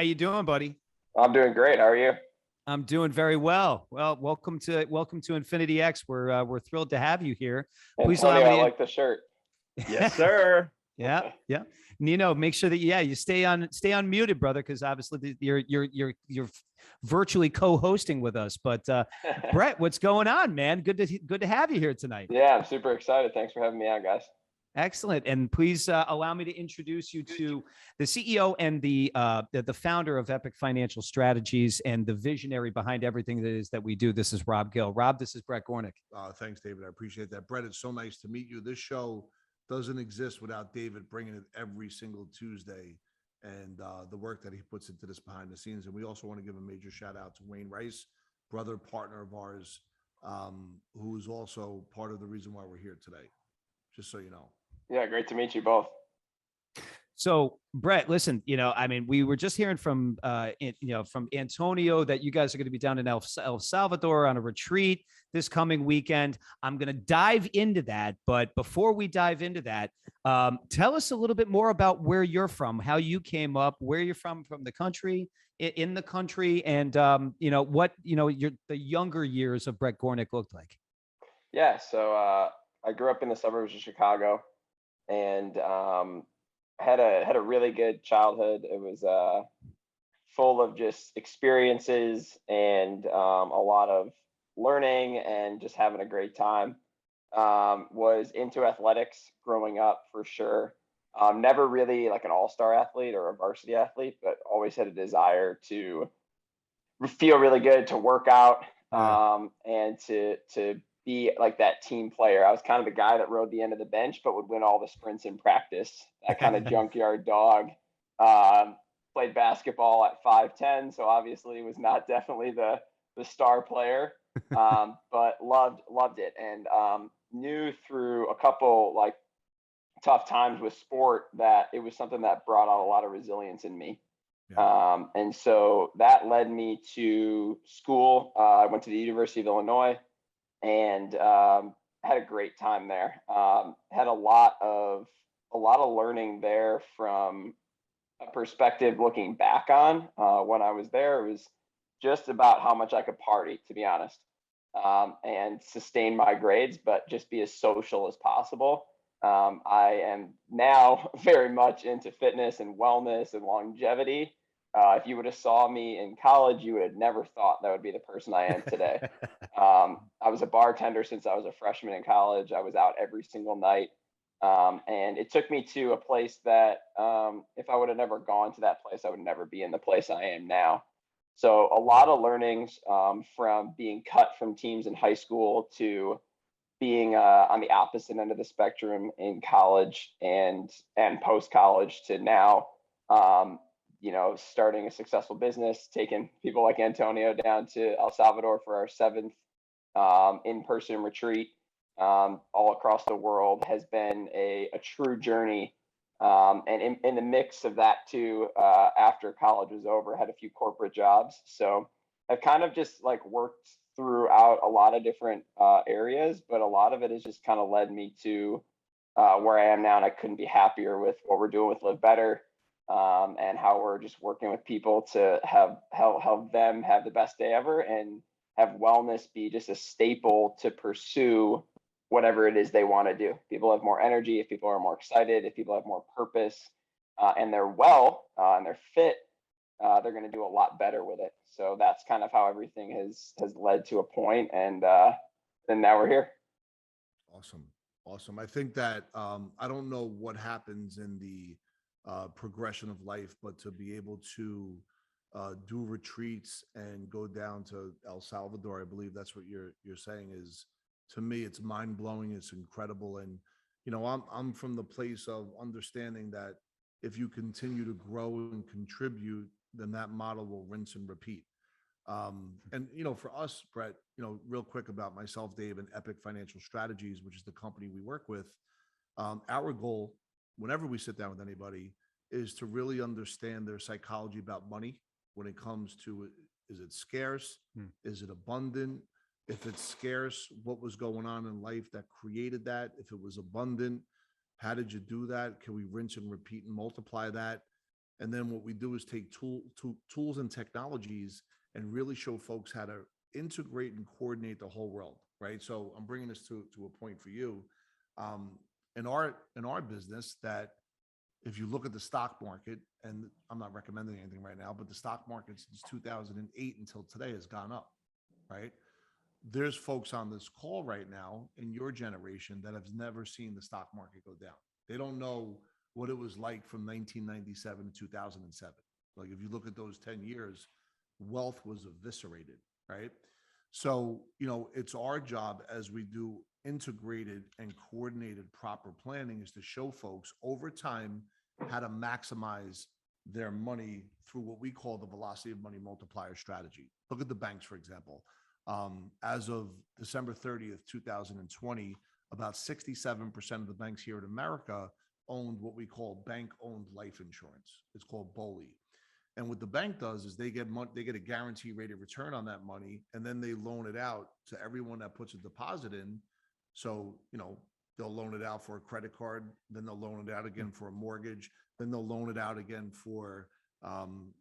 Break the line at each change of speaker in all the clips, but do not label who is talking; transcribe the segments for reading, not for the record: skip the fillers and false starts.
you doing, buddy?
I'm doing great. How are you?
I'm doing very well. Well, welcome to InfinityX. We're thrilled to have you here. Please allow
Antonio,
me
I
to.
like the shirt.
Yes, sir.
Yeah, yeah. Nino, make sure that you stay unmuted, brother, because obviously you're virtually co-hosting with us. But Brett, what's going on, man? Good to have you here tonight.
Yeah, I'm super excited. Thanks for having me on, guys.
Excellent. And please allow me to introduce you to the CEO and the founder of Epic Financial Strategies and the visionary behind everything that we do. This is Rob Gill. Rob, this is Bret Gornik.
Thanks, David. I appreciate that. Brett, it's so nice to meet you. This show doesn't exist without David bringing it every single Tuesday and the work that he puts into this behind the scenes. And we also want to give a major shout out to Wayne Rice, brother, partner of ours, who is also part of the reason why we're here today, just so you know.
Yeah, great to meet you both.
So, Brett, listen, we were just hearing from Antonio that you guys are going to be down in El Salvador on a retreat this coming weekend. I'm going to dive into that. But before we dive into that, tell us a little bit more about where you're from, how you came up, where you're from the country, in the country, and, what, the younger years of Bret Gornik looked like.
Yeah, so I grew up in the suburbs of Chicago and had a really good childhood. It was full of just experiences and a lot of learning and just having a great time. Was into athletics growing up for sure. Never really like an all-star athlete or a varsity athlete, but always had a desire to feel really good, to work out, and to be like that team player. I was kind of the guy that rode the end of the bench, but would win all the sprints in practice. That kind of junkyard dog. Played basketball at 5'10", so obviously was not definitely the star player, but loved it, and knew through a couple like tough times with sport that it was something that brought out a lot of resilience in me. Yeah. And so that led me to school. I went to the University of Illinois and had a great time there. Had a lot of learning there from a perspective looking back on when I was there. It was just about how much I could party, to be honest, and sustain my grades, but just be as social as possible. I am now very much into fitness and wellness and longevity. If you would have saw me in college, you would have never thought that would be the person I am today. I was a bartender since I was a freshman in college. I was out every single night. And it took me to a place that if I would have never gone to that place, I would never be in the place I am now. So a lot of learnings from being cut from teams in high school to being on the opposite end of the spectrum in college and post-college to now, starting a successful business, taking people like Antonio down to El Salvador for our 7th in-person retreat all across the world has been a true journey. And in the mix of that too, after college was over, I had a few corporate jobs. So I've kind of just like worked throughout a lot of different areas, but a lot of it has just kind of led me to where I am now. And I couldn't be happier with what we're doing with Live Better, and how we're just working with people to help them have the best day ever and have wellness be just a staple to pursue whatever it is they want to do. People have more energy, if people are more excited, if people have more purpose, and they're well and they're fit, they're going to do a lot better with it. So that's kind of how everything has led to a point, and now we're here.
Awesome. I think that I don't know what happens in the progression of life, but to be able to do retreats and go down to El Salvador, I believe that's what you're saying is, to me, it's mind blowing. It's incredible. And, I'm from the place of understanding that if you continue to grow and contribute, then that model will rinse and repeat. And, for us, Brett, real quick about myself, Dave, and Epic Financial Strategies, which is the company we work with, our goal, whenever we sit down with anybody, is to really understand their psychology about money when it comes to, is it scarce? Is it abundant? If it's scarce, what was going on in life that created that? If it was abundant, how did you do that? Can we rinse and repeat and multiply that? And then what we do is take tools and technologies and really show folks how to integrate and coordinate the whole world, right? So I'm bringing this to a point for you. In our business, that if you look at the stock market, and I'm not recommending anything right now, but the stock market since 2008 until today has gone up, right? There's folks on this call right now in your generation that have never seen the stock market go down. They don't know what it was like from 1997 to 2007. Like if you look at those 10 years, wealth was eviscerated, right? So, it's our job as we do integrated and coordinated proper planning is to show folks over time how to maximize their money through what we call the velocity of money multiplier strategy. Look at the banks, for example. As of December 30th, 2020, about 67% of the banks here in America owned what we call bank-owned life insurance. It's called BOLI. And what the bank does is they get a guaranteed rate of return on that money, and then they loan it out to everyone that puts a deposit in. So, they'll loan it out for a credit card, then they'll loan it out again for a mortgage, then they'll loan it out again for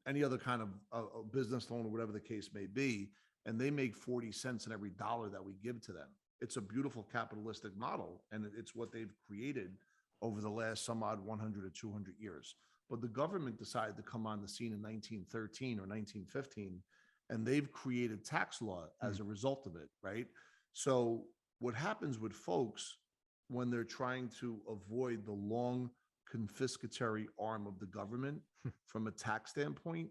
any other kind of a business loan or whatever the case may be. And they make 40 cents in every dollar that we give to them. It's a beautiful capitalistic model, and it's what they've created over the last some odd 100 or 200 years. But the government decided to come on the scene in 1913 or 1915, and they've created tax law as a result of it, right? So what happens with folks when they're trying to avoid the long confiscatory arm of the government from a tax standpoint,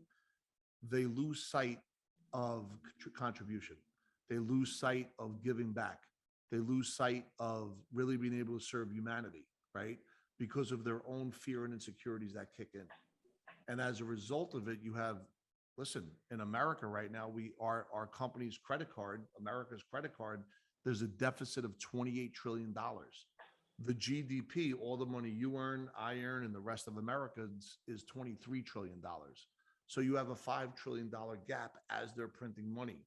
they lose sight of contribution. They lose sight of giving back. They lose sight of really being able to serve humanity, right? Because of their own fear and insecurities that kick in. And as a result of it, you have, listen, in America right now, our company's credit card, America's credit card, there's a deficit of $28 trillion. The GDP, all the money you earn, I earn, and the rest of America is $23 trillion. So you have a $5 trillion gap as they're printing money.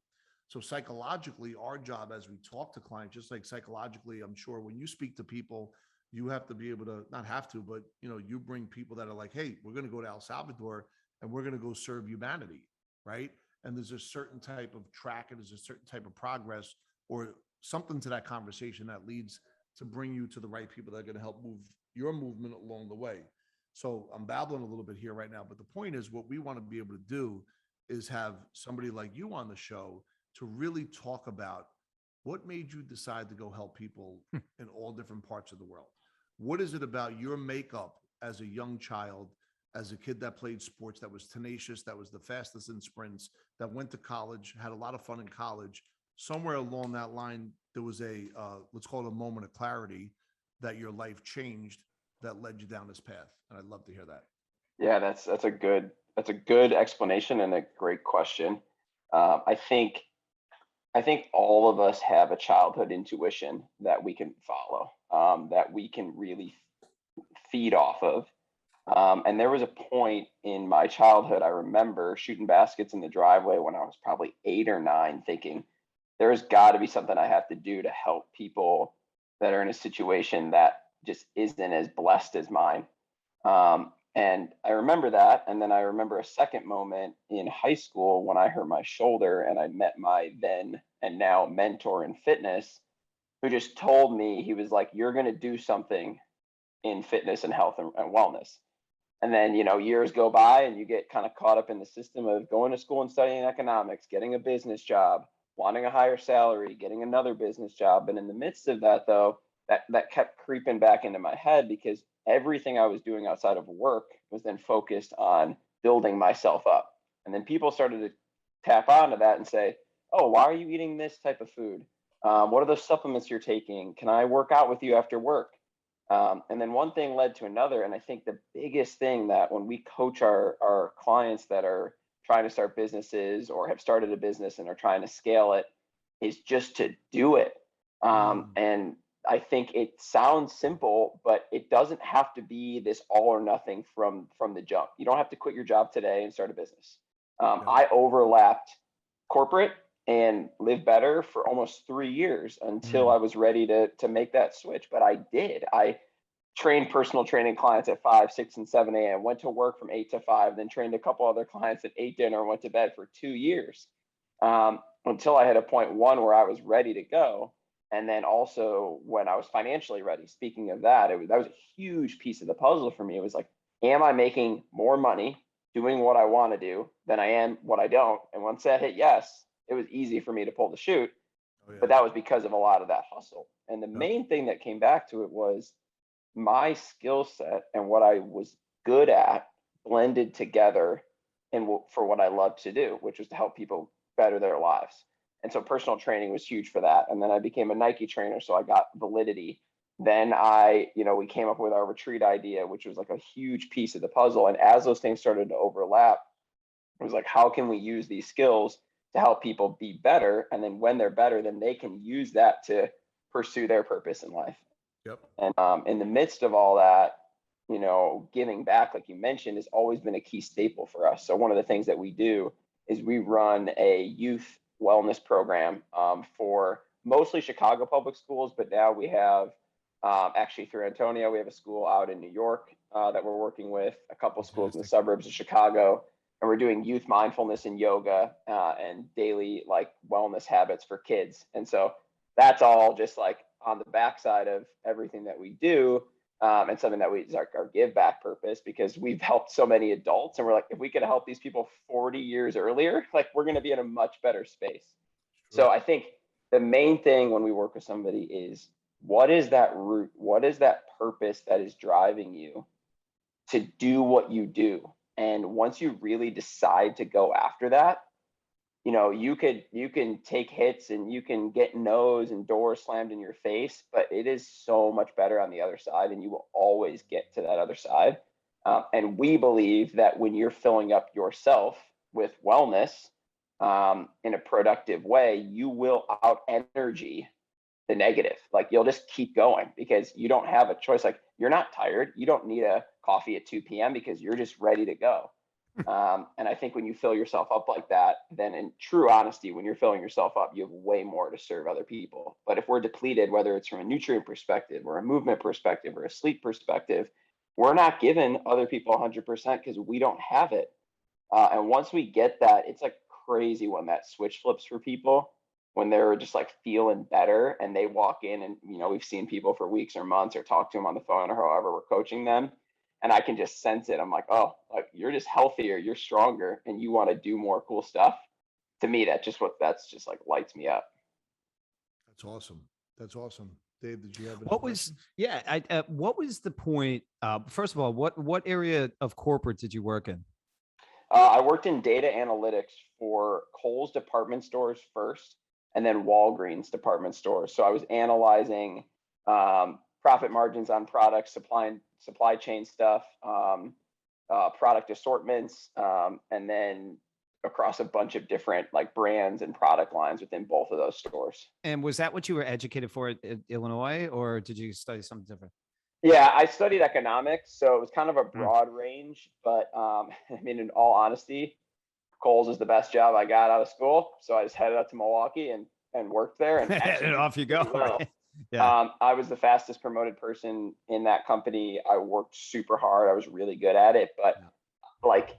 So psychologically, our job as we talk to clients, just like psychologically, I'm sure when you speak to people, you have to be able to, not have to, but you bring people that are like, hey, we're going to go to El Salvador and we're going to go serve humanity, right? And there's a certain type of track and there's a certain type of progress or something to that conversation that leads to bring you to the right people that are going to help move your movement along the way. So I'm babbling a little bit here right now, but the point is what we want to be able to do is have somebody like you on the show to really talk about what made you decide to go help people in all different parts of the world. What is it about your makeup as a young child, as a kid that played sports, that was tenacious, that was the fastest in sprints, that went to college, had a lot of fun in college? Somewhere along that line, there was a, let's call it a moment of clarity that your life changed that led you down this path. And I'd love to hear that.
Yeah, that's a good explanation and a great question. I think all of us have a childhood intuition that we can follow, that we can really feed off of. And there was a point in my childhood, I remember shooting baskets in the driveway when I was probably 8 or 9, thinking there's got to be something I have to do to help people that are in a situation that just isn't as blessed as mine. And I remember that. And then I remember a second moment in high school when I hurt my shoulder and I met my then and now mentor in fitness, who just told me, he was like, you're going to do something in fitness and health and wellness. And then, years go by and you get kind of caught up in the system of going to school and studying economics, getting a business job, wanting a higher salary, getting another business job. And in the midst of that, though, that kept creeping back into my head because everything I was doing outside of work was then focused on building myself up. And then people started to tap onto that and say, oh, why are you eating this type of food? What are those supplements you're taking? Can I work out with you after work? And then one thing led to another. And I think the biggest thing that when we coach our clients that are trying to start businesses or have started a business and are trying to scale it is just to do it. And I think it sounds simple, but it doesn't have to be this all or nothing from the jump. You don't have to quit your job today and start a business. I overlapped corporate and Live Better for almost 3 years until I was ready to make that switch. But I did. I trained personal training clients at 5, 6, and 7 a.m., went to work from 8 to 5, then trained a couple other clients and ate dinner and went to bed for 2 years, until I hit a point, one, where I was ready to go. And then also when I was financially ready. Speaking of that, that was a huge piece of the puzzle for me. It was like, am I making more money doing what I want to do than I am what I don't? And once that hit yes, it was easy for me to pull the chute.
Oh, yeah.
But that was because of a lot of that hustle. And the
Yep.
main thing that came back to it was my skill set and what I was good at blended together for what I love to do, which was to help people better their lives. And so personal training was huge for that. And then I became a Nike trainer, so I got validity. Then we came up with our retreat idea, which was like a huge piece of the puzzle. And as those things started to overlap, it was like, how can we use these skills to help people be better? And then when they're better, then they can use that to pursue their purpose in life.
Yep.
And in the midst of all that, giving back, like you mentioned, has always been a key staple for us. So one of the things that we do is we run a youth wellness program for mostly Chicago public schools, but now we have actually through Antonio, we have a school out in New York that we're working with, a couple of schools in the suburbs of Chicago, and we're doing youth mindfulness and yoga and daily like wellness habits for kids. And so that's all just like on the backside of everything that we do. And something that is our give back purpose, because we've helped so many adults, and we're like, if we could help these people 40 years earlier, like we're going to be in a much better space. Sure. So I think the main thing when we work with somebody is, what is that root? What is that purpose that is driving you to do what you do? And once you really decide to go after that, you can take hits and you can get no's and doors slammed in your face, but it is so much better on the other side, and you will always get to that other side. And we believe that when you're filling up yourself with wellness in a productive way, you will out energy the negative. Like you'll just keep going because you don't have a choice. Like you're not tired. You don't need a coffee at 2 p.m. because you're just ready to go. And I think when you fill yourself up like that, then in true honesty, when you're filling yourself up, you have way more to serve other people. But if we're depleted, whether it's from a nutrient perspective or a movement perspective or a sleep perspective, we're not giving other people 100% because we don't have it. And once we get that, it's like crazy when that switch flips for people, when they're just like feeling better and they walk in and, we've seen people for weeks or months or talk to them on the phone or however we're coaching them. And I can just sense it. I'm like, oh, like you're just healthier, you're stronger, and you want to do more cool stuff. To me, that's just like lights me up.
That's awesome. That's awesome. Dave, did you have
what was the point? First of all, what area of corporate did you work in?
I worked in data analytics for Kohls department stores first, and then Walgreens department stores. So I was analyzing profit margins on products, supply chain stuff, product assortments, and then across a bunch of different like brands and product lines within both of those stores.
And was that what you were educated for at Illinois, or did you study something different?
Yeah, I studied economics, so it was kind of a broad range, but in all honesty, Kohls is the best job I got out of school. So I just headed out to Milwaukee and worked there, and
and off you go.
Well.
Right? Yeah.
I was the fastest promoted person in that company. I worked super hard. I was really good at it, but like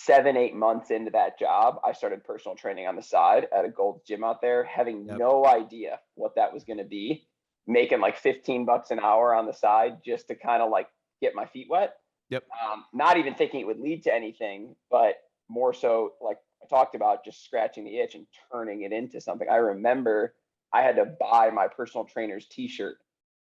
7-8 months into that job, I started personal training on the side at a Gold's gym out there, having no idea what that was going to be, making like $15 an hour on the side just to kind of like get my feet wet.
Yep.
Not even thinking it would lead to anything, but more so like I talked about, just scratching the itch and turning it into something. I remember I had to buy my personal trainer's t-shirt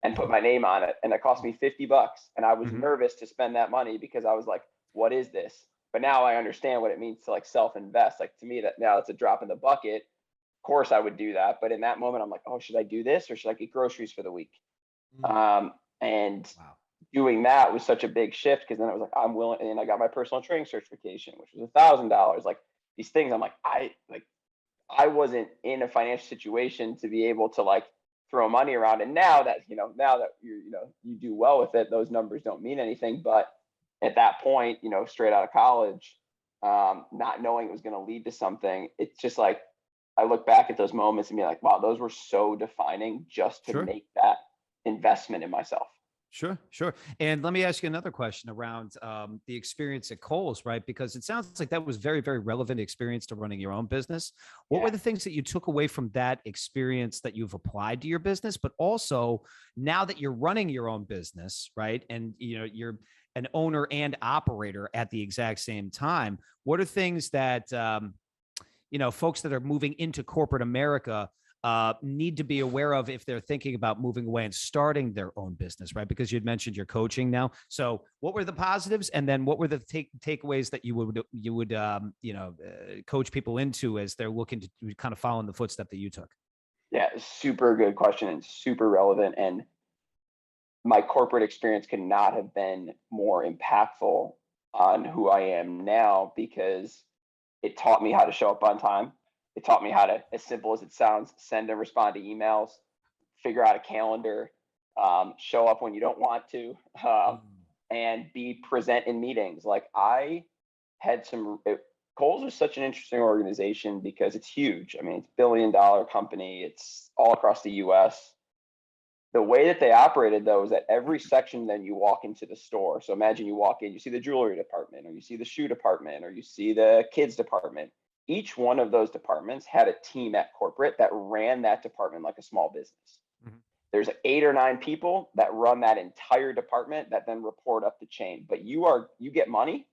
and put my name on it, and it cost me $50. And I was nervous to spend that money because I was like, what is this? But now I understand what it means to like self-invest. Like to me, that now it's a drop in the bucket. Of course I would do that. But in that moment, I'm like, oh, should I do this or should I get groceries for the week? Doing that was such a big shift, because then it was like, I'm willing. And I got my personal training certification, which was $1,000. Like these things, I'm like, I wasn't in a financial situation to be able to like throw money around. And now that, you do well with it, those numbers don't mean anything. But at that point, straight out of college, not knowing it was going to lead to something, it's just like, I look back at those moments and be like, wow, those were so defining just to make that investment in myself.
Sure, sure. And let me ask you another question around the experience at Kohls, right? Because it sounds like that was very, very relevant experience to running your own business. What were
Yeah.
the things that you took away from that experience that you've applied to your business? But also now that you're running your own business, right? And you're an owner and operator at the exact same time. What are things that folks that are moving into corporate America need to be aware of if they're thinking about moving away and starting their own business, right? Because you'd mentioned your coaching now. So, what were the positives, and then what were the takeaways that you would coach people into as they're looking to kind of follow in the footstep that you took?
Yeah, super good question and super relevant. And my corporate experience could not have been more impactful on who I am now, because it taught me how to show up on time. It taught me how to, as simple as it sounds, send and respond to emails, figure out a calendar, show up when you don't want to, and be present in meetings. Like I had Kohls is such an interesting organization because it's huge. I mean, it's $1 billion company. It's all across the U.S. The way that they operated, though, is that every section, then you walk into the store. So imagine you walk in, you see the jewelry department, or you see the shoe department, or you see the kids department. Each one of those departments had a team at corporate that ran that department like a small business. Mm-hmm. There's 8 or 9 people that run that entire department that then report up the chain. But you get money,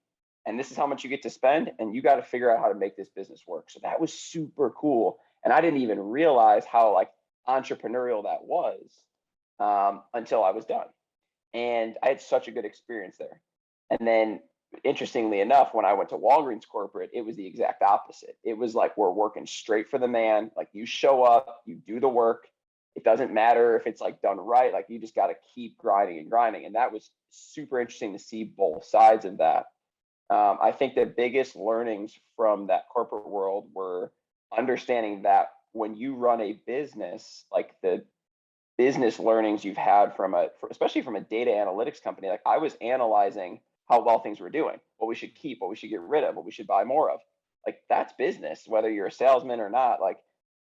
and this is how much you get to spend, and you got to figure out how to make this business work. So that was super cool. And I didn't even realize how like entrepreneurial that was until I was done. And I had such a good experience there. And then interestingly enough, when I went to Walgreens corporate, it was the exact opposite. It was like, we're working straight for the man. Like you show up, you do the work. It doesn't matter if it's like done right. Like you just got to keep grinding and grinding. And that was super interesting to see both sides of that. I think the biggest learnings from that corporate world were understanding that when you run a business, like the business learnings you've had especially from a data analytics company, like I was analyzing how well things were doing, what we should keep, what we should get rid of, what we should buy more of. Like that's business, whether you're a salesman or not. Like,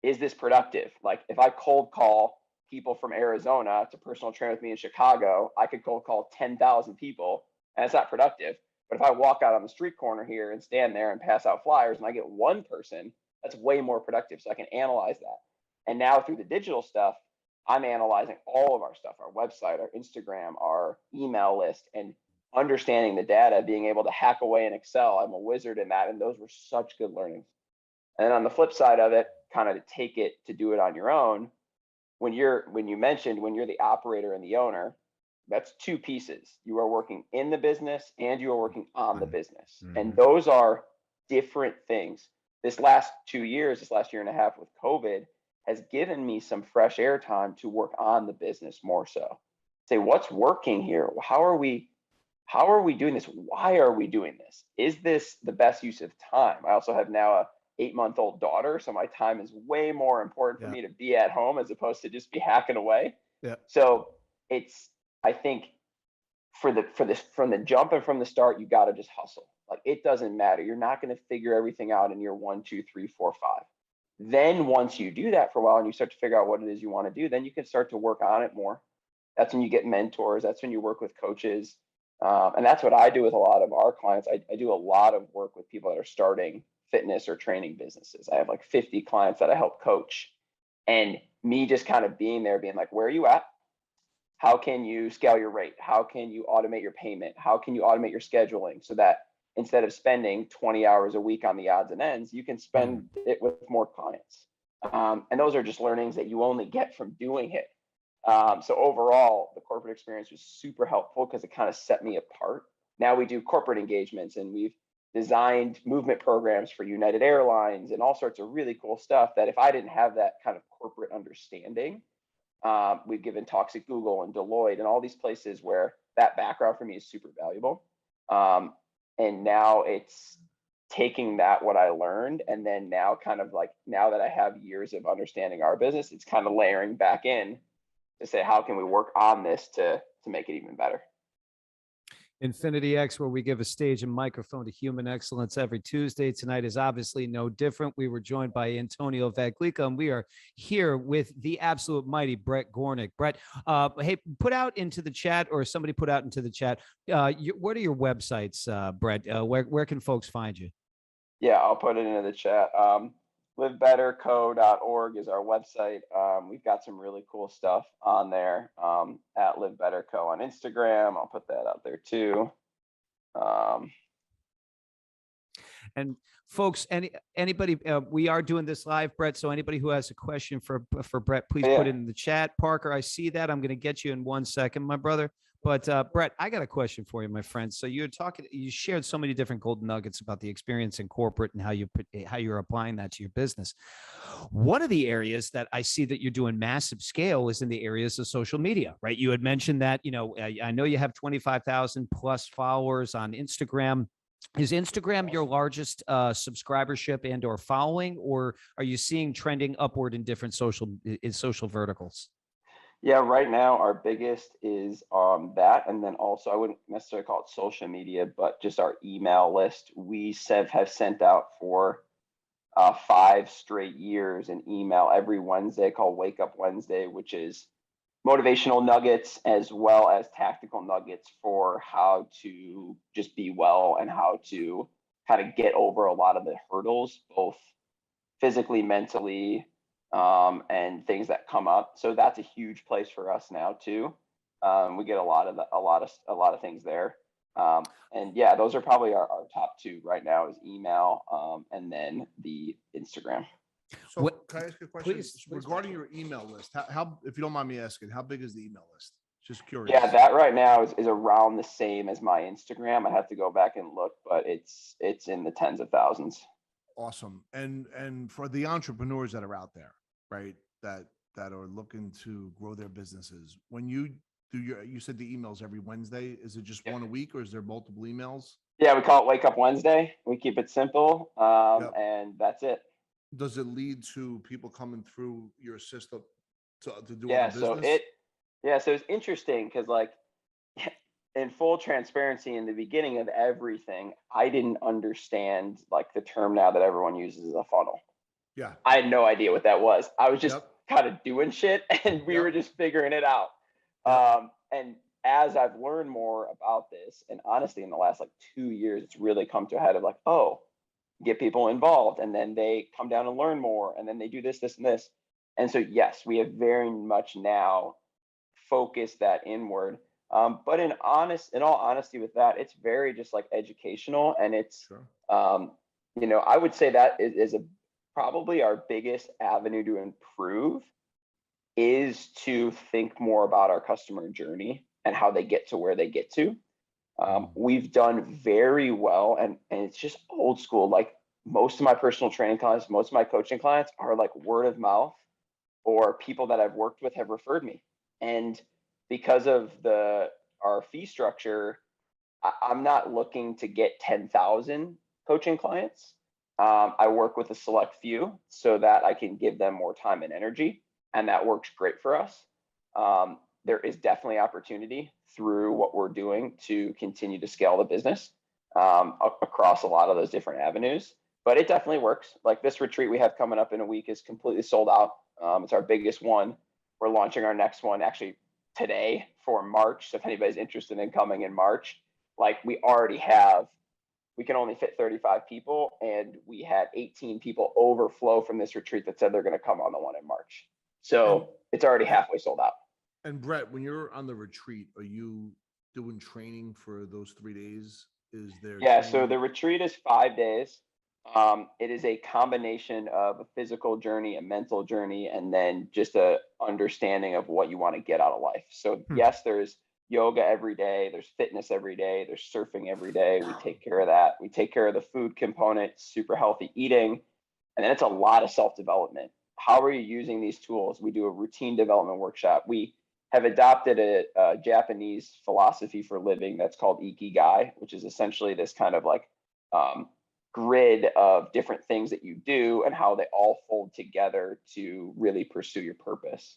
is this productive? Like if I cold call people from Arizona to personal train with me in Chicago, I could cold call 10,000 people and it's not productive. But if I walk out on the street corner here and stand there and pass out flyers and I get one person, that's way more productive. So I can analyze that. And now through the digital stuff, I'm analyzing all of our stuff, our website, our Instagram, our email list, and understanding the data, being able to hack away in Excel. I'm a wizard in that. And those were such good learnings. And then on the flip side of it, kind of to do it on your own, when you're the operator and the owner, that's 2 pieces. You are working in the business and you are working on the business. Mm-hmm. And those are different things. This last year and a half with COVID has given me some fresh air time to work on the business more so. Say, what's working here? How are we doing this? Why are we doing this? Is this the best use of time? I also have now a 8-month-old daughter, so my time is way more important for me to be at home as opposed to just be hacking away. Yeah. So I think from the jump and from the start, you got to just hustle. Like it doesn't matter. You're not going to figure everything out in year 1, 2, 3, 4, 5. Then once you do that for a while and you start to figure out what it is you want to do, then you can start to work on it more. That's when you get mentors. That's when you work with coaches. And that's what I do with a lot of our clients. I do a lot of work with people that are starting fitness or training businesses. I have like 50 clients that I help coach. And me just kind of being there, being like, where are you at? How can you scale your rate? How can you automate your payment? How can you automate your scheduling so that instead of spending 20 hours a week on the odds and ends, you can spend it with more clients? And those are just learnings that you only get from doing it. So overall, the corporate experience was super helpful because it kind of set me apart. Now we do corporate engagements and we've designed movement programs for United Airlines and all sorts of really cool stuff that if I didn't have that kind of corporate understanding, we've given talks at Google and Deloitte and all these places where that background for me is super valuable. And now it's taking what I learned, and then now kind of like, now that I have years of understanding our business, it's kind of layering back in to say, how can we work on this to make it even better?
InfinityX, where we give a stage and microphone to human excellence every Tuesday. Tonight is obviously no different. We were joined by Antonio Vaglica, and we are here with the absolute mighty Bret Gornik. Bret, hey, put out into the chat, or somebody put out into the chat, what are your websites, Bret? Where can folks find you?
Yeah, I'll put it into the chat. Livebetterco.org is our website. We've got some really cool stuff on there, at livebetterco on Instagram. I'll put that out there too.
And folks, anybody, we are doing this live, Bret. So anybody who has a question for Bret, please put it in the chat. Parker, I see that. I'm going to get you in 1 second, my brother. But Bret, I got a question for you, my friend. So you shared so many different golden nuggets about the experience in corporate and how you're applying that to your business. One of the areas that I see that you're doing massive scale is in the areas of social media, right? You had mentioned that, I know you have 25,000 plus followers on Instagram. Is Instagram your largest subscribership and or following, or are you seeing trending upward in different social verticals?
Yeah, right now our biggest is that, and then also I wouldn't necessarily call it social media, but just our email list. We have sent out for 5 straight years an email every Wednesday called Wake Up Wednesday, which is motivational nuggets as well as tactical nuggets for how to just be well and how to kind of get over a lot of the hurdles, both physically, mentally, and things that come up. So that's a huge place for us now too. We get a lot of things there. And yeah, those are probably our top 2 right now is email, and then the Instagram.
So can I ask you a question?
Please,
Regarding your email list, how, if you don't mind me asking, how big is the email list? Just curious.
Yeah, that right now is around the same as my Instagram. I have to go back and look, but it's in the tens of thousands.
Awesome. And for the entrepreneurs that are out there, right, that are looking to grow their businesses, when you do you said the emails every Wednesday, is it just one a week or is there multiple emails?
Yeah, we call it Wake Up Wednesday. We keep it simple, and that's it.
Does it lead to people coming through your system to do
Yeah,
other business?
so it's interesting because, like, in full transparency, in the beginning of everything, I didn't understand like the term now that everyone uses is a funnel.
Yeah.
I had no idea what that was. I was just kind of doing shit, and we were just figuring it out. And as I've learned more about this, and honestly, in the last like 2 years, it's really come to a head of like, oh, get people involved, and then they come down and learn more, and then they do this, this, and this. And so, yes, we have very much now focused that inward. But in all honesty with that, it's very just like educational, and it's, I would say that is probably our biggest avenue to improve is to think more about our customer journey and how they get to where they get to. We've done very well, and it's just old school. Like most of my personal training clients, most of my coaching clients are like word of mouth, or people that I've worked with have referred me. And because of our fee structure, I'm not looking to get 10,000 coaching clients. I work with a select few so that I can give them more time and energy, and that works great for us. There is definitely opportunity through what we're doing to continue to scale the business across a lot of those different avenues, but it definitely works. Like this retreat we have coming up in a week is completely sold out. It's our biggest one. We're launching our next one actually today for March. So if anybody's interested in coming in March, like we can only fit 35 people, and we had 18 people overflow from this retreat that said they're going to come on the one in March. So it's already halfway sold out.
And Bret, when you're on the retreat, are you doing training for those 3 days? Is there?
Yeah, so the retreat is 5 days. It is a combination of a physical journey, a mental journey, and then just a understanding of what you want to get out of life. So yes, there's yoga every day, there's fitness every day, there's surfing every day. We take care of that. We take care of the food component, super healthy eating, and then it's a lot of self-development. How are you using these tools? We do a routine development workshop. We have adopted a Japanese philosophy for living that's called Ikigai, which is essentially this kind of like grid of different things that you do and how they all fold together to really pursue your purpose.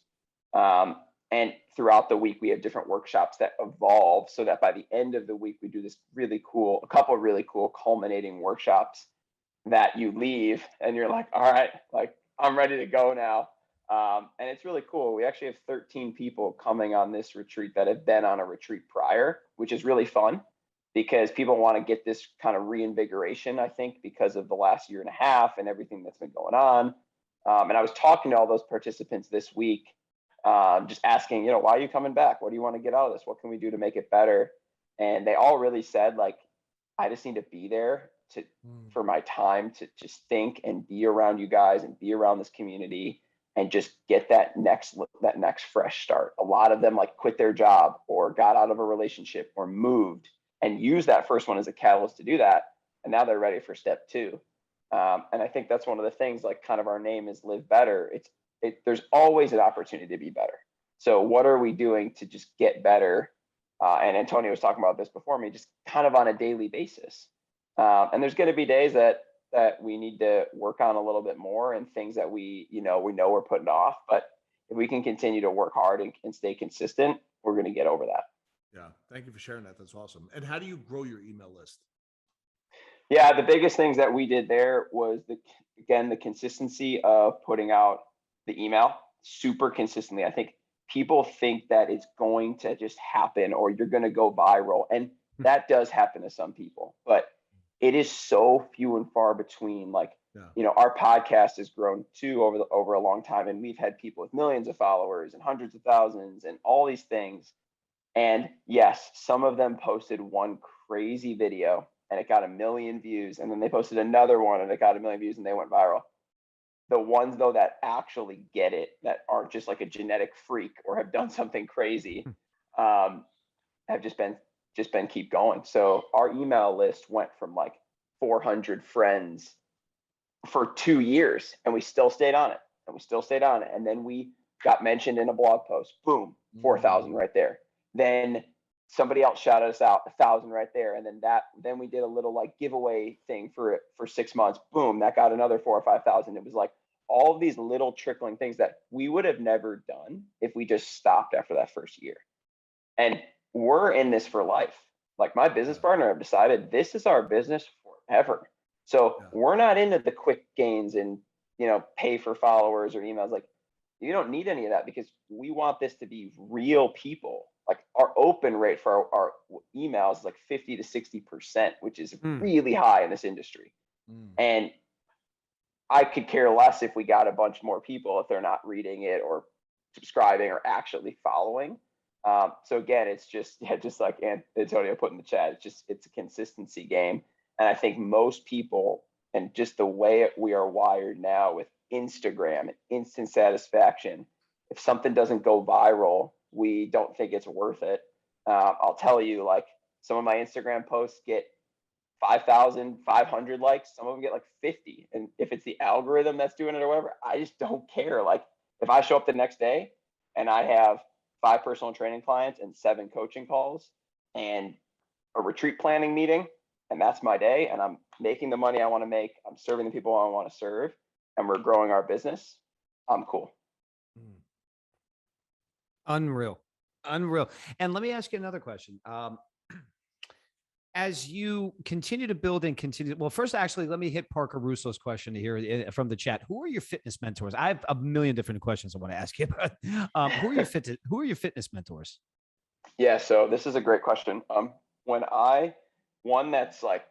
And throughout the week, we have different workshops that evolve so that by the end of the week, we do this a couple of really cool culminating workshops that you leave and you're like, all right, like I'm ready to go now. And it's really cool. We actually have 13 people coming on this retreat that have been on a retreat prior, which is really fun because people want to get this kind of reinvigoration, I think, because of the last year and a half and everything that's been going on. And I was talking to all those participants this week, just asking, why are you coming back? What do you want to get out of this? What can we do to make it better? And they all really said, like, I just need to be there for my time to just think and be around you guys and be around this community and just get that next fresh start. A lot of them like quit their job or got out of a relationship or moved and used that first one as a catalyst to do that. And now they're ready for step two. And I think that's one of the things, like kind of our name is Live Better. There's always an opportunity to be better. So what are we doing to just get better? And Antonio was talking about this before me, just kind of on a daily basis. And there's going to be days that we need to work on a little bit more and things that we know we're putting off. But if we can continue to work hard and stay consistent, we're going to get over that.
Yeah. Thank you for sharing that. That's awesome. And how do you grow your email list?
Yeah, the biggest things that we did there was the consistency of putting out the email super consistently. I think people think that it's going to just happen or you're going to go viral. And that does happen to some people, but it is so few and far between. Like, our podcast has grown too over a long time. And we've had people with millions of followers and hundreds of thousands and all these things. And yes, some of them posted one crazy video and it got 1 million views. And then they posted another one and it got 1 million views and they went viral. The ones though that actually get it, that aren't just like a genetic freak or have done something crazy, have just been keep going. So our email list went from like 400 friends for 2 years and we still stayed on it and then we got mentioned in a blog post, boom, 4,000 right there. Then somebody else shouted us out, 1,000 right there. And then we did a little like giveaway thing for 6 months. Boom, that got another 4,000 or 5,000. It was like all of these little trickling things that we would have never done if we just stopped after that first year. And we're in this for life. Like my business partner have decided this is our business forever. So we're not into the quick gains and, pay for followers or emails. Like you don't need any of that because we want this to be real people. Like our open rate for our emails is like 50 to 60%, which is really high in this industry. And I could care less if we got a bunch more people if they're not reading it or subscribing or actually following. So again, it's just like Antonio put in the chat, it's a consistency game. And I think most people, and just the way we are wired now with Instagram and instant satisfaction, if something doesn't go viral, we don't think it's worth it. I'll tell you, like some of my Instagram posts get 5,500 likes. Some of them get like 50. And if it's the algorithm that's doing it or whatever, I just don't care. Like if I show up the next day and I have 5 personal training clients and 7 coaching calls and a retreat planning meeting, and that's my day, and I'm making the money I want to make, I'm serving the people I want to serve, and we're growing our business, I'm cool.
Unreal. And let me ask you another question. As you continue to build and continue, well, first, actually, let me hit Parker Russo's question here from the chat. Who are your fitness mentors? I have a million different questions I want to ask you, but who are your fitness mentors?
Yeah, so this is a great question. One that's like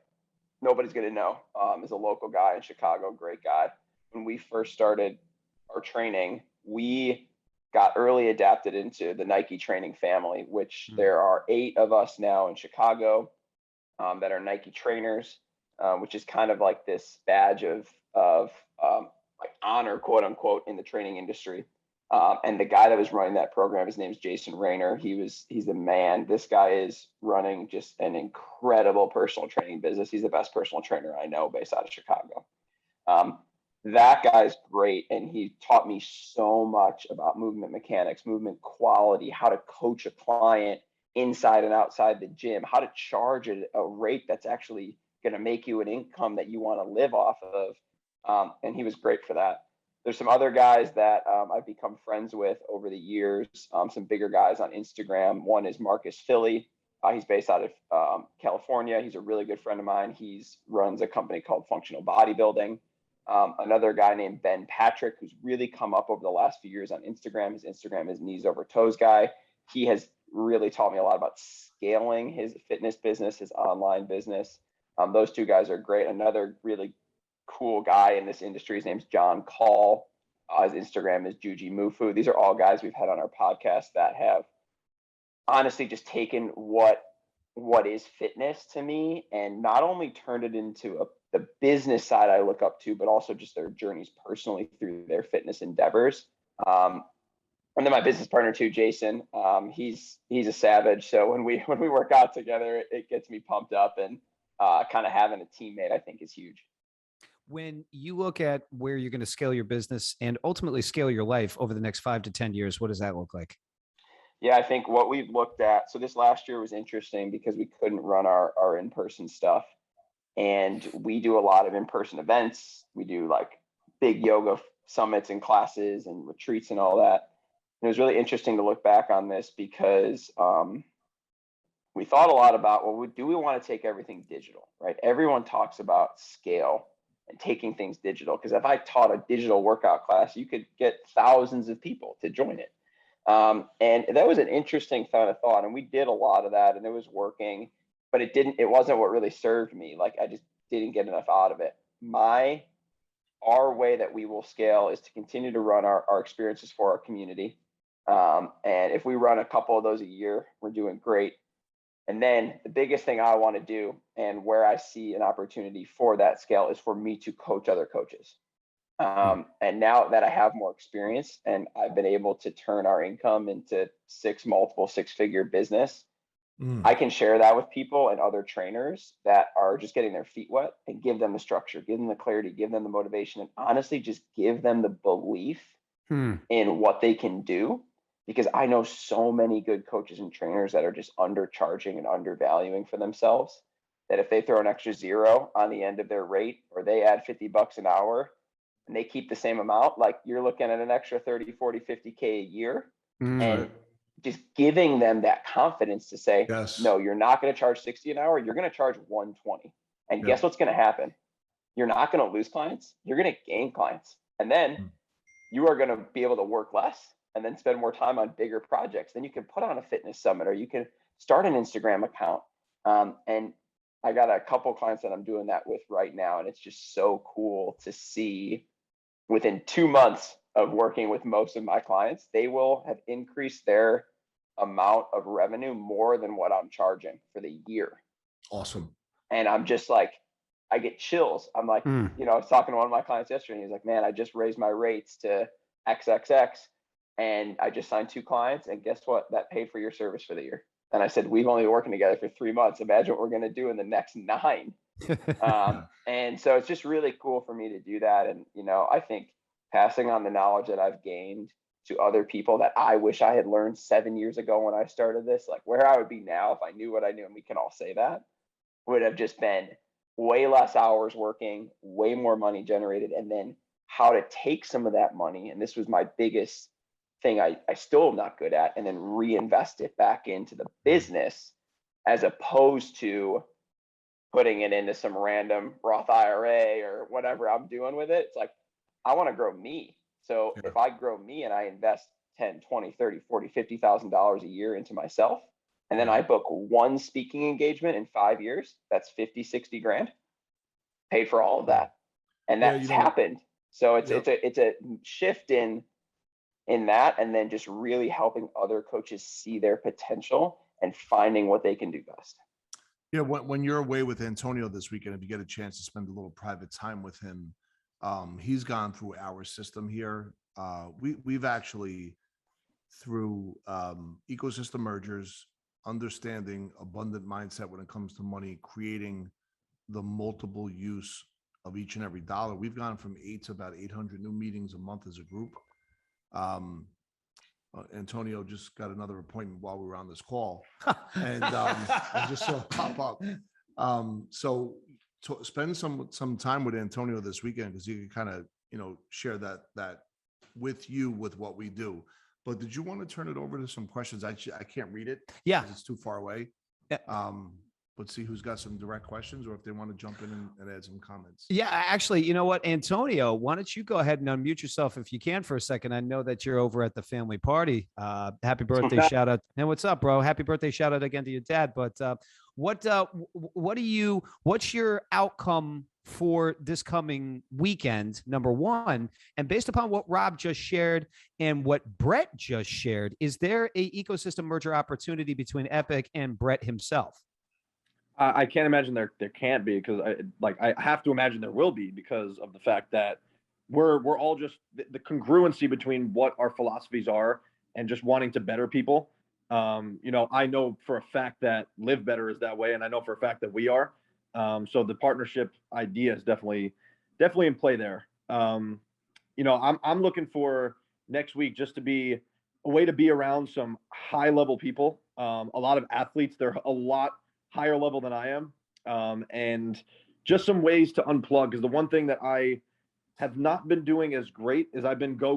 nobody's gonna know is a local guy in Chicago, great guy. When we first started our training, we got early adapted into the Nike training family, which there are 8 of us now in Chicago that are Nike trainers, which is kind of like this badge of like honor, quote unquote, in the training industry. And the guy that was running that program, his name is Jason Rayner. He's a man. This guy is running just an incredible personal training business. He's the best personal trainer I know based out of Chicago. That guy's great. And he taught me so much about movement mechanics, movement quality, how to coach a client inside and outside the gym, how to charge a rate that's actually going to make you an income that you want to live off of. And he was great for that. there's some other guys that I've become friends with over the years, some bigger guys on Instagram. One is Marcus Philly. He's based out of California. He's a really good friend of mine. He's runs a company called Functional Bodybuilding. Another guy named Ben Patrick, who's really come up over the last few years on Instagram. His Instagram is knees over toes guy. He has really taught me a lot about scaling his fitness business, his online business. Those two guys are great. Another really cool guy in this industry, his name's John Call. His Instagram is Juji Mufu. These are all guys we've had on our podcast that have honestly just taken what is fitness to me and not only turned it into the business side I look up to, but also just their journeys personally through their fitness endeavors. And then my business partner too, Jason, he's a savage. So when we work out together, it gets me pumped up, and kind of having a teammate, I think, is huge.
When you look at where you're going to scale your business and ultimately scale your life over the next 5 to 10 years, what does that look like?
Yeah, I think what we've looked at, so this last year was interesting because we couldn't run our in-person stuff. And we do a lot of in-person events. We do like big yoga summits and classes and retreats and all that. And it was really interesting to look back on this because we thought a lot about, well, do we want to take everything digital, right? Everyone talks about scale and taking things digital. Because if I taught a digital workout class, you could get thousands of people to join it. And that was an interesting kind of thought. And we did a lot of that and it was working, but it wasn't what really served me. Like I just didn't get enough out of it. Our way that we will scale is to continue to run our experiences for our community. And if we run a couple of those a year, we're doing great. And then the biggest thing I want to do and where I see an opportunity for that scale is for me to coach other coaches. And now that I have more experience and I've been able to turn our income into multiple six-figure business, I can share that with people and other trainers that are just getting their feet wet and give them the structure, give them the clarity, give them the motivation, and honestly just give them the belief in what they can do. Because I know so many good coaches and trainers that are just undercharging and undervaluing for themselves, that if they throw an extra zero on the end of their rate or they add $50 an hour and they keep the same amount, like you're looking at an extra 30, 40, 50K a year. And just giving them that confidence to say, no, you're not going to charge 60 an hour. You're going to charge 120. And guess what's going to happen? You're not going to lose clients. You're going to gain clients. And then you are going to be able to work less and then spend more time on bigger projects. Then you can put on a fitness summit or you can start an Instagram account. And I got a couple clients that I'm doing that with right now. And it's just so cool to see within 2 months of working with most of my clients, they will have increased their amount of revenue more than what I'm charging for the year.
Awesome.
And I'm just like, I get chills. I'm like, I was talking to one of my clients yesterday and he's like, man, I just raised my rates to XXX and I just signed 2 clients. And guess what? That paid for your service for the year. And I said, we've only been working together for 3 months. Imagine what we're going to do in the next 9. And so it's just really cool for me to do that. And, I think passing on the knowledge that I've gained to other people that I wish I had learned 7 years ago when I started this, like where I would be now if I knew what I knew, and we can all say that, would have just been way less hours working, way more money generated, and then how to take some of that money. And this was my biggest thing I still am not good at, and then reinvest it back into the business as opposed to putting it into some random Roth IRA or whatever I'm doing with it. It's like, I want to grow me. So if I grow me and I invest 10, 20, 30, 40, $50,000 a year into myself, and then I book one speaking engagement in 5 years, that's 50, 60 grand paid for all of that. And that's happened. So it's a shift in that, and then just really helping other coaches see their potential and finding what they can do best.
Yeah. When you're away with Antonio this weekend, if you get a chance to spend a little private time with him, he's gone through our system here. We've actually, through ecosystem mergers, understanding abundant mindset when it comes to money, creating the multiple use of each and every dollar. We've gone from 8 to about 800 new meetings a month as a group. Antonio just got another appointment while we were on this call, and I just saw it pop up. So to spend some time with Antonio this weekend, because you can kind of share that with you with what we do. But did you want to turn it over to some questions? I can't read it.
Yeah.
'cause it's too far away.
Yeah.
But see who's got some direct questions, or if they want to jump in and add some comments.
Yeah, actually, you know what, Antonio, why don't you go ahead and unmute yourself if you can for a second? I know that you're over at the family party. Happy birthday shout out. And what's up, bro? Happy birthday shout out again to your dad. But what's your outcome for this coming weekend, number one? And based upon what Rob just shared and what Bret just shared, is there a ecosystem merger opportunity between Epic and Bret himself?
I can't imagine there can't be, because I have to imagine there will be, because of the fact that we're all just the congruency between what our philosophies are and just wanting to better people. I know for a fact that Live Better is that way, and I know for a fact that we are. So the partnership idea is definitely in play there. I'm looking for next week just to be a way to be around some high level people, a lot of athletes. They're a lot higher level than I am, and just some ways to unplug. Because the one thing that I have not been doing as great is I've been go,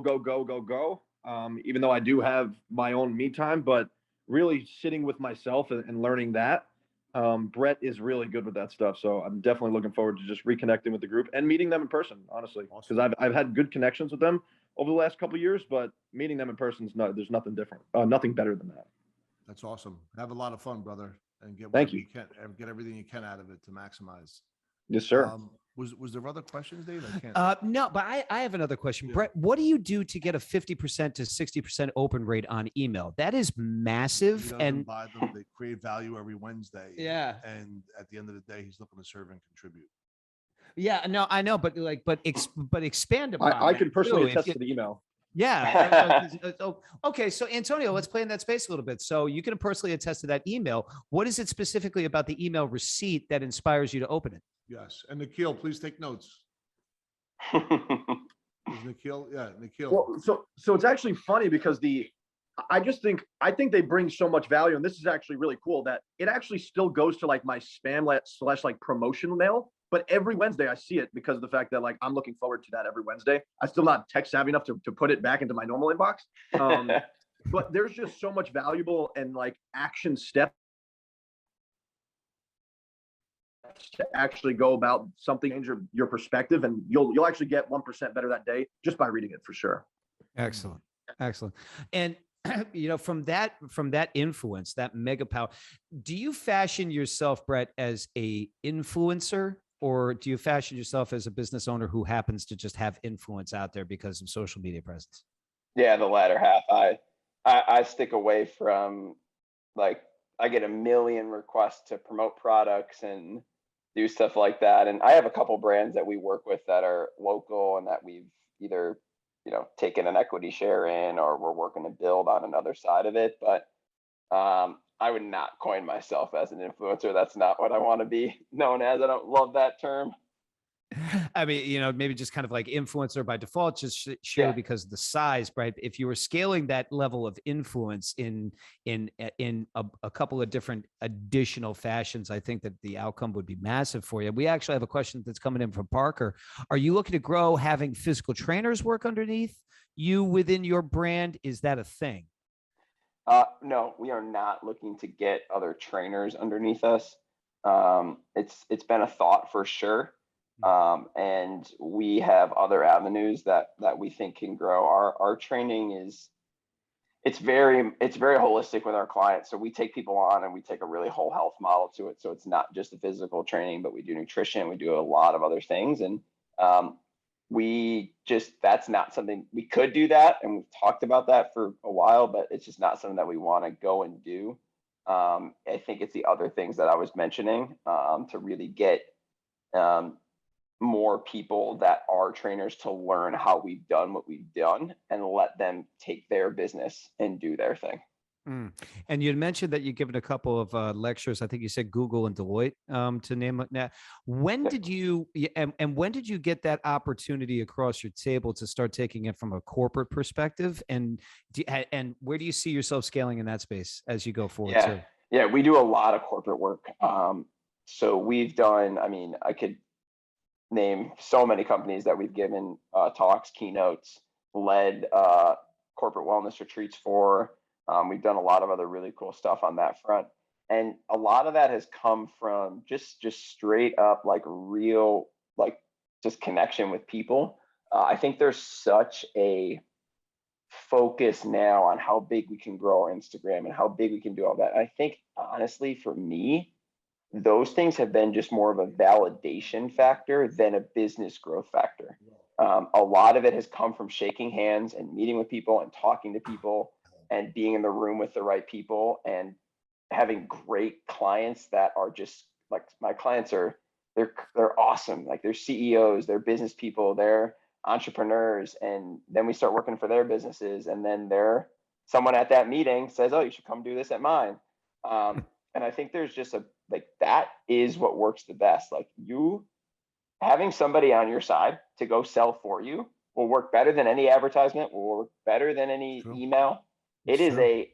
even though I do have my own me time, but really sitting with myself and learning that. Bret is really good with that stuff. So I'm definitely looking forward to just reconnecting with the group and meeting them in person, honestly, because I've had good connections with them over the last couple of years, but meeting them in person there's nothing different, nothing better than that.
That's awesome. Have a lot of fun, brother, and get
Thank you.
Get everything you can out of it to maximize.
Yes, sir.
Was there other questions, Dave? I can't.
No, but I have another question.
Yeah.
Bret, what do you do to get a 50% to 60% open rate on email? That is massive. And
buy them. They create value every Wednesday.
Yeah.
And at the end of the day, he's looking to serve and contribute.
Yeah, no, I know, but expand upon
I
that
can personally
too,
attest to the email.
Yeah. Okay. So Antonio, let's play in that space a little bit. So you can personally attest to that email. What is it specifically about the email receipt that inspires you to open it?
Yes. And Nikhil, please take notes. Is Nikhil? Yeah, Nikhil.
Well, so it's actually funny because I think they bring so much value, and this is actually really cool that it actually still goes to like my spam / like promotional mail. But every Wednesday I see it because of the fact that like I'm looking forward to that every Wednesday. I'm still not tech savvy enough to put it back into my normal inbox. But there's just so much valuable and like action steps to actually go about something, change your perspective, and you'll actually get 1% better that day just by reading it, for sure.
Excellent. And from that influence, that mega power, do you fashion yourself, Bret, as a influencer, or do you fashion yourself as a business owner who happens to just have influence out there because of social media presence?
Yeah, the latter half. I stick away from, like, I get a million requests to promote products and do stuff like that. And I have a couple brands that we work with that are local and that we've either, taken an equity share in, or we're working to build on another side of it. But I would not coin myself as an influencer. That's not what I want to be known as. I don't love that term.
I mean, maybe just kind of like influencer by default, just surely because of the size, right? If you were scaling that level of influence in a couple of different additional fashions, I think that the outcome would be massive for you. We actually have a question that's coming in from Parker. Are you looking to grow having physical trainers work underneath you within your brand? Is that a thing?
No, we are not looking to get other trainers underneath us. It's been a thought for sure. And we have other avenues that we think can grow. Our training it's very holistic with our clients. So we take people on and we take a really whole health model to it. So it's not just the physical training, but we do nutrition, we do a lot of other things. And that's not something we could do that. And we've talked about that for a while, but it's just not something that we want to go and do. I think it's the other things that I was mentioning, to really get more people that are trainers to learn how we've done what we've done and let them take their business and do their thing.
And you mentioned that you've given a couple of lectures. I think you said Google and Deloitte, to name it. Now, when did you get that opportunity across your table to start taking it from a corporate perspective? And where do you see yourself scaling in that space as you go forward?
Yeah, we do a lot of corporate work. So we've done, name so many companies that we've given talks, keynotes, led corporate wellness retreats for. We've done a lot of other really cool stuff on that front. And a lot of that has come from just straight up like real, like just connection with people. I think there's such a focus now on how big we can grow our Instagram and how big we can do all that. I think honestly, for me, those things have been just more of a validation factor than a business growth factor. A lot of it has come from shaking hands and meeting with people and talking to people and being in the room with the right people and having great clients that are just like, my clients are, they're awesome. Like they're CEOs, they're business people, they're entrepreneurs. And then we start working for their businesses. And then someone at that meeting says, oh, you should come do this at mine. And I think there's just like, that is what works the best. Like you having somebody on your side to go sell for you will work better than any advertisement, will work better than any email. It is a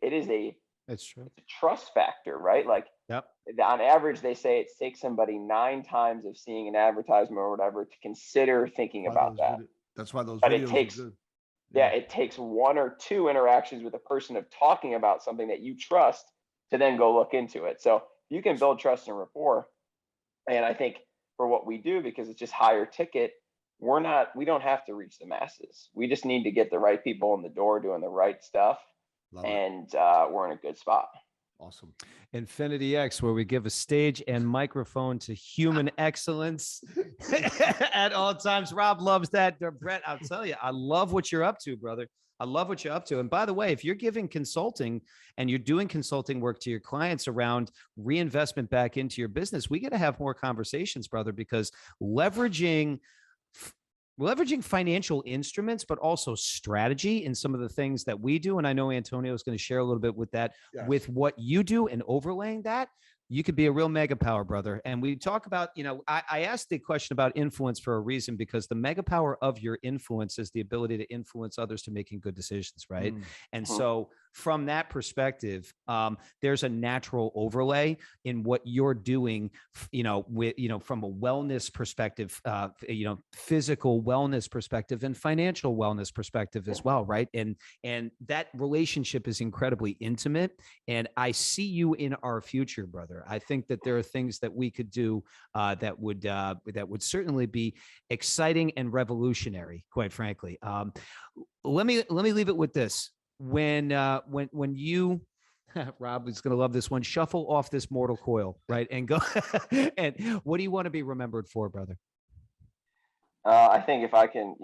It's true.
It's a trust factor, right? Like,
yep.
On average, they say it takes somebody 9 times of seeing an advertisement or whatever to consider thinking about that.
That's why those
but
videos
it takes,
are good.
Yeah, it takes 1 or 2 interactions with a person of talking about something that you trust to then go look into it. So you can build trust and rapport. And I think for what we do, because it's just higher ticket, we don't have to reach the masses. We just need to get the right people in the door doing the right stuff. And we're in a good spot.
Awesome.
InfinityX, where we give a stage and microphone to human excellence at all times. Rob loves that. Bret, I'll tell you, I love what you're up to, brother. I love what you're up to. And by the way, if you're giving consulting and you're doing consulting work to your clients around reinvestment back into your business, we got to have more conversations, brother, because leveraging financial instruments, but also strategy in some of the things that we do. And I know Antonio is going to share a little bit with that, with what you do and overlaying that. You could be a real mega power, brother. And we talk about, I asked the question about influence for a reason, because the mega power of your influence is the ability to influence others to making good decisions, right? And so from that perspective, there's a natural overlay in what you're doing, from a wellness perspective, physical wellness perspective and financial wellness perspective as well, right? And that relationship is incredibly intimate. And I see you in our future, brother. I think that there are things that we could do that would certainly be exciting and revolutionary, quite frankly. Let me leave it with this. When you Rob is going to love this one, shuffle off this mortal coil, right? And go and what do you want to be remembered for, brother?
I think if I can,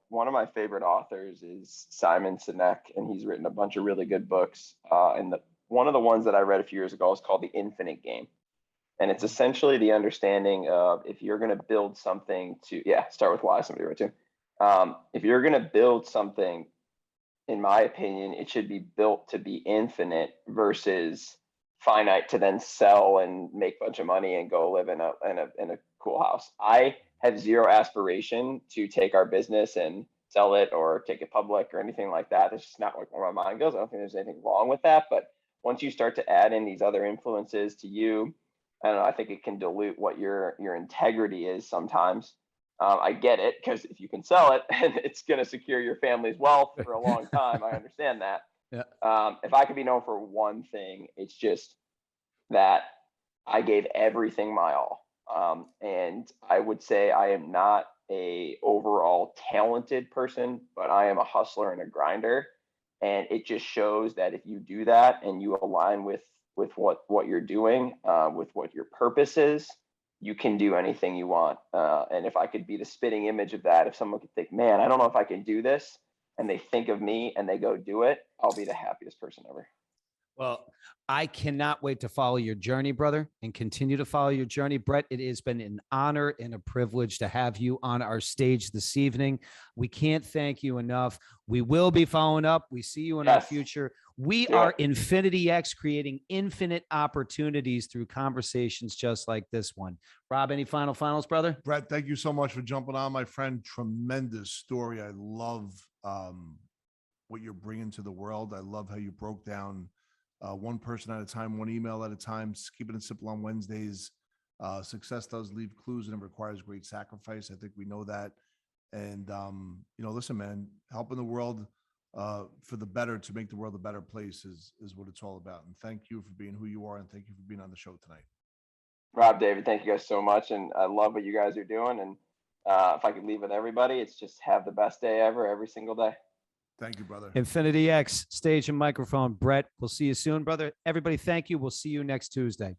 one of my favorite authors is Simon Sinek, and he's written a bunch of really good books. And one of the ones that I read a few years ago is called The Infinite Game. And it's essentially the understanding of, if you're going to build something start with why, somebody wrote too. If you're going to build something, in my opinion, it should be built to be infinite versus finite to then sell and make a bunch of money and go live in a cool house. I have zero aspiration to take our business and sell it or take it public or anything like that. That's just not where my mind goes. I don't think there's anything wrong with that. But once you start to add in these other influences to you, I don't know, I think it can dilute what your integrity is sometimes. I get it, because if you can sell it and it's going to secure your family's wealth for a long time, I understand that. Yeah. If I could be known for one thing, it's just that I gave everything my all. And I would say I am not a overall talented person, but I am a hustler and a grinder. And it just shows that if you do that and you align with what you're doing, with what your purpose is, you can do anything you want. And if I could be the spitting image of that, if someone could think, man, I don't know if I can do this, and they think of me and they go do it, I'll be the happiest person ever.
Well, I cannot wait to follow your journey, brother, and continue to follow your journey. Bret, it has been an honor and a privilege to have you on our stage this evening. We can't thank you enough. We will be following up. We see you in our future. We are InfinityX, creating infinite opportunities through conversations just like this one. Rob, any finals, brother?
Bret, thank you so much for jumping on, my friend. Tremendous story. I love what you're bringing to the world. I love how you broke down one person at a time, one email at a time, keeping it simple on Wednesdays. Success does leave clues and it requires great sacrifice. I think we know that. And, listen, man, helping the world for the better, to make the world a better place is what it's all about. And thank you for being who you are. And thank you for being on the show tonight.
Rob, David, thank you guys so much. And I love what you guys are doing. And if I could leave with everybody, it's just have the best day ever, every single day.
Thank you, brother.
InfinityX, stage and microphone. Brett, we'll see you soon, brother. Everybody, thank you. We'll see you next Tuesday.